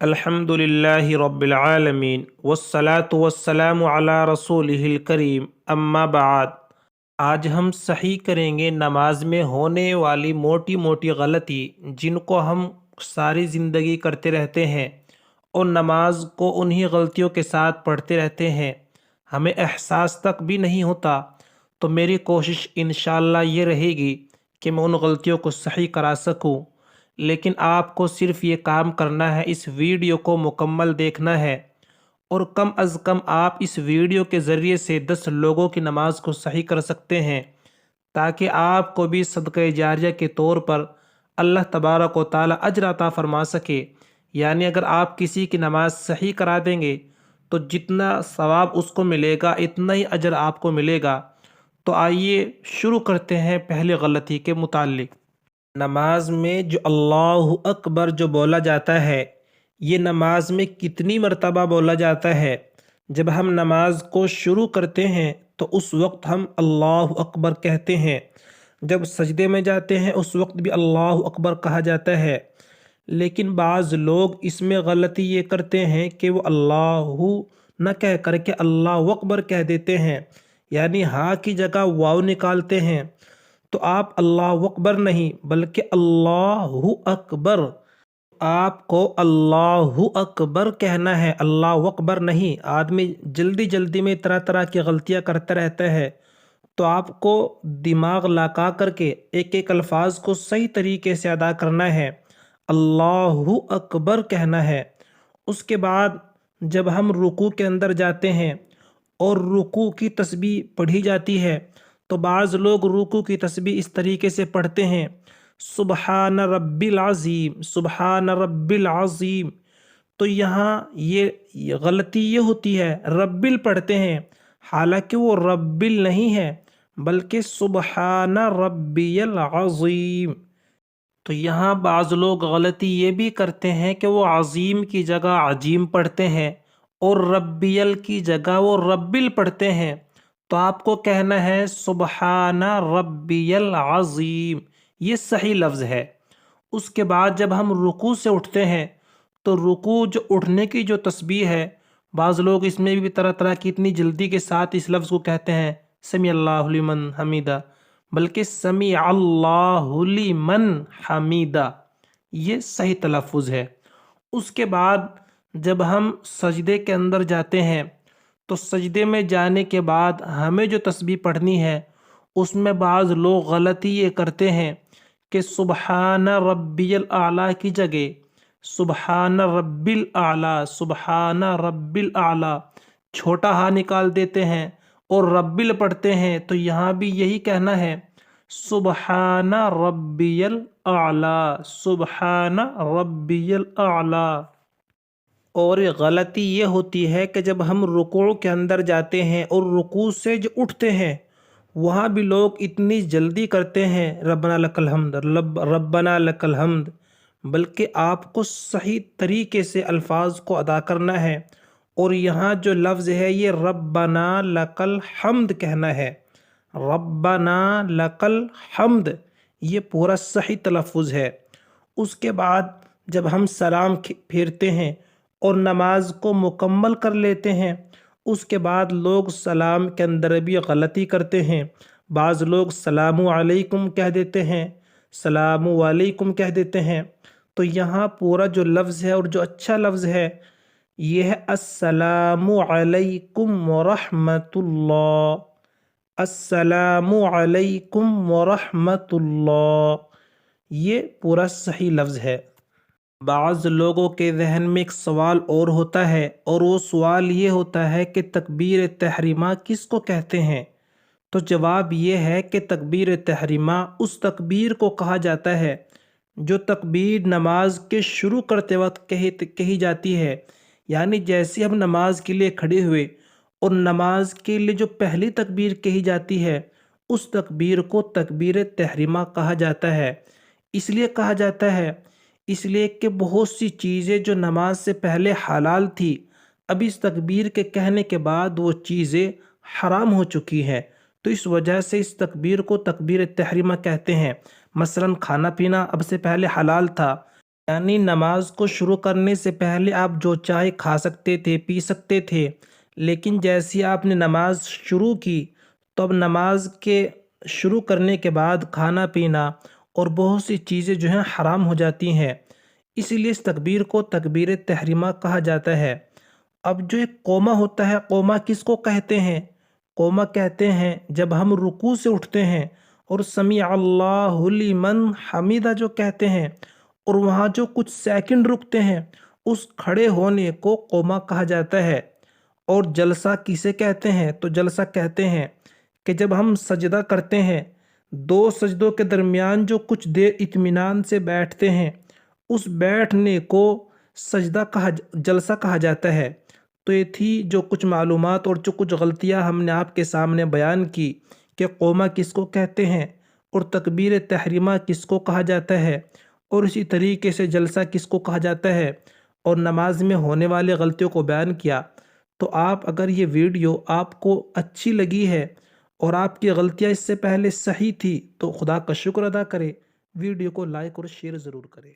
الحمد للہ رب العالمین والصلاة والسلام علی رسولہ الکریم اما بعد۔ آج ہم صحیح کریں گے نماز میں ہونے والی موٹی موٹی غلطی جن کو ہم ساری زندگی کرتے رہتے ہیں اور نماز کو انہی غلطیوں کے ساتھ پڑھتے رہتے ہیں، ہمیں احساس تک بھی نہیں ہوتا۔ تو میری کوشش انشاءاللہ یہ رہے گی کہ میں ان غلطیوں کو صحیح کرا سکوں، لیکن آپ کو صرف یہ کام کرنا ہے، اس ویڈیو کو مکمل دیکھنا ہے اور کم از کم آپ اس ویڈیو کے ذریعے سے 10 لوگوں کی نماز کو صحیح کر سکتے ہیں، تاکہ آپ کو بھی صدقہ جاریہ کے طور پر اللہ تبارک و تعالی اجر عطا فرما سکے۔ یعنی اگر آپ کسی کی نماز صحیح کرا دیں گے تو جتنا ثواب اس کو ملے گا اتنا ہی اجر آپ کو ملے گا۔ تو آئیے شروع کرتے ہیں پہلی غلطی کے متعلق۔ نماز میں جو اللہ اکبر جو بولا جاتا ہے، یہ نماز میں کتنی مرتبہ بولا جاتا ہے؟ جب ہم نماز کو شروع کرتے ہیں تو اس وقت ہم اللہ اکبر کہتے ہیں، جب سجدے میں جاتے ہیں اس وقت بھی اللہ اکبر کہا جاتا ہے، لیکن بعض لوگ اس میں غلطی یہ کرتے ہیں کہ وہ اللہ نہ کہہ کر کے اللہ اکبر کہہ دیتے ہیں، یعنی ہاں کی جگہ واو نکالتے ہیں۔ تو آپ اللہ اکبر نہیں بلکہ اللہ اکبر، آپ کو اللہ اکبر کہنا ہے، اللہ اکبر نہیں۔ آدمی جلدی جلدی میں طرح طرح کی غلطیاں کرتا رہتا ہے، تو آپ کو دماغ لگا کر کے ایک ایک الفاظ کو صحیح طریقے سے ادا کرنا ہے، اللہ اکبر کہنا ہے۔ اس کے بعد جب ہم رکوع کے اندر جاتے ہیں اور رکوع کی تسبیح پڑھی جاتی ہے تو بعض لوگ رکوع کی تسبیح اس طریقے سے پڑھتے ہیں، سبحان رب العظیم، سبحان رب العظیم۔ تو یہاں یہ غلطی یہ ہوتی ہے، رب پڑھتے ہیں، حالانکہ وہ رب نہیں ہے بلکہ سبحان ربی العظیم۔ تو یہاں بعض لوگ غلطی یہ بھی کرتے ہیں کہ وہ عظیم کی جگہ عجیم پڑھتے ہیں اور ربیل کی جگہ وہ ربل پڑھتے ہیں۔ تو آپ کو کہنا ہے سبحان ربی العظیم، یہ صحیح لفظ ہے۔ اس کے بعد جب ہم رکوع سے اٹھتے ہیں تو رکوع جو اٹھنے کی جو تسبیح ہے، بعض لوگ اس میں بھی طرح طرح کی اتنی جلدی کے ساتھ اس لفظ کو کہتے ہیں سمیع اللہ لمن حمیدہ، بلکہ سمیع اللہ لمن حمیدہ، یہ صحیح تلفظ ہے۔ اس کے بعد جب ہم سجدے کے اندر جاتے ہیں تو سجدے میں جانے کے بعد ہمیں جو تسبیح پڑھنی ہے اس میں بعض لوگ غلطی یہ کرتے ہیں کہ سبحان ربی الاعلیٰ کی جگہ سبحان ربی الاعلیٰ، سبحان ربی الاعلیٰ چھوٹا ہاں نکال دیتے ہیں اور ربل پڑھتے ہیں۔ تو یہاں بھی یہی کہنا ہے سبحان ربی الاعلیٰ، سبحان ربی الاعلیٰ۔ اور غلطی یہ ہوتی ہے کہ جب ہم رکوع کے اندر جاتے ہیں اور رکوع سے جو اٹھتے ہیں وہاں بھی لوگ اتنی جلدی کرتے ہیں ربنا لک الحمد، ربنا لک الحمد، بلکہ آپ کو صحیح طریقے سے الفاظ کو ادا کرنا ہے اور یہاں جو لفظ ہے یہ ربنا لک الحمد کہنا ہے، ربنا لک الحمد، یہ پورا صحیح تلفظ ہے۔ اس کے بعد جب ہم سلام پھیرتے ہیں اور نماز کو مکمل کر لیتے ہیں، اس کے بعد لوگ سلام کے اندر بھی غلطی کرتے ہیں، بعض لوگ سلام علیکم کہہ دیتے ہیں، سلام علیکم کہہ دیتے ہیں۔ تو یہاں پورا جو لفظ ہے اور جو اچھا لفظ ہے یہ ہے السلام علیکم ورحمۃ اللہ، السلام علیکم ورحمۃ اللہ، یہ پورا صحیح لفظ ہے۔ بعض لوگوں کے ذہن میں ایک سوال اور ہوتا ہے اور وہ سوال یہ ہوتا ہے کہ تکبیر تحریمہ کس کو کہتے ہیں؟ تو جواب یہ ہے کہ تکبیر تحریمہ اس تکبیر کو کہا جاتا ہے جو تکبیر نماز کے شروع کرتے وقت کہی جاتی ہے، یعنی جیسے ہم نماز کے لیے کھڑے ہوئے اور نماز کے لیے جو پہلی تکبیر کہی جاتی ہے اس تکبیر کو تکبیر تحریمہ کہا جاتا ہے۔ اس لیے کہا جاتا ہے اس لیے کہ بہت سی چیزیں جو نماز سے پہلے حلال تھی اب اس تکبیر کے کہنے کے بعد وہ چیزیں حرام ہو چکی ہیں، تو اس وجہ سے اس تکبیر کو تکبیر تحریمہ کہتے ہیں۔ مثلا کھانا پینا اب سے پہلے حلال تھا یعنی نماز کو شروع کرنے سے پہلے آپ جو چاہے کھا سکتے تھے، پی سکتے تھے، لیکن جیسی آپ نے نماز شروع کی تو اب نماز کے شروع کرنے کے بعد کھانا پینا اور بہت سی چیزیں جو ہیں حرام ہو جاتی ہیں۔ اسی لیے اس تکبیر کو تکبیر تحریمہ کہا جاتا ہے۔ اب جو ایک قومہ ہوتا ہے، قومہ کس کو کہتے ہیں؟ قومہ کہتے ہیں جب ہم رکوع سے اٹھتے ہیں اور سمیع اللہ لمن حمیدہ جو کہتے ہیں اور وہاں جو کچھ سیکنڈ رکتے ہیں، اس کھڑے ہونے کو قومہ کہا جاتا ہے۔ اور جلسہ کسے کہتے ہیں؟ تو جلسہ کہتے ہیں کہ جب ہم سجدہ کرتے ہیں، دو سجدوں کے درمیان جو کچھ دیر اطمینان سے بیٹھتے ہیں، اس بیٹھنے کو جلسہ کہا جاتا ہے۔ تو یہ تھی جو کچھ معلومات اور جو کچھ غلطیاں ہم نے آپ کے سامنے بیان کی کہ قومہ کس کو کہتے ہیں اور تکبیر تحریمہ کس کو کہا جاتا ہے، اور اسی طریقے سے جلسہ کس کو کہا جاتا ہے، اور نماز میں ہونے والی غلطیوں کو بیان کیا۔ تو آپ اگر یہ ویڈیو آپ کو اچھی لگی ہے اور آپ کی غلطیاں اس سے پہلے صحیح تھی تو خدا کا شکر ادا کرے، ویڈیو کو لائک اور شیئر ضرور کرے۔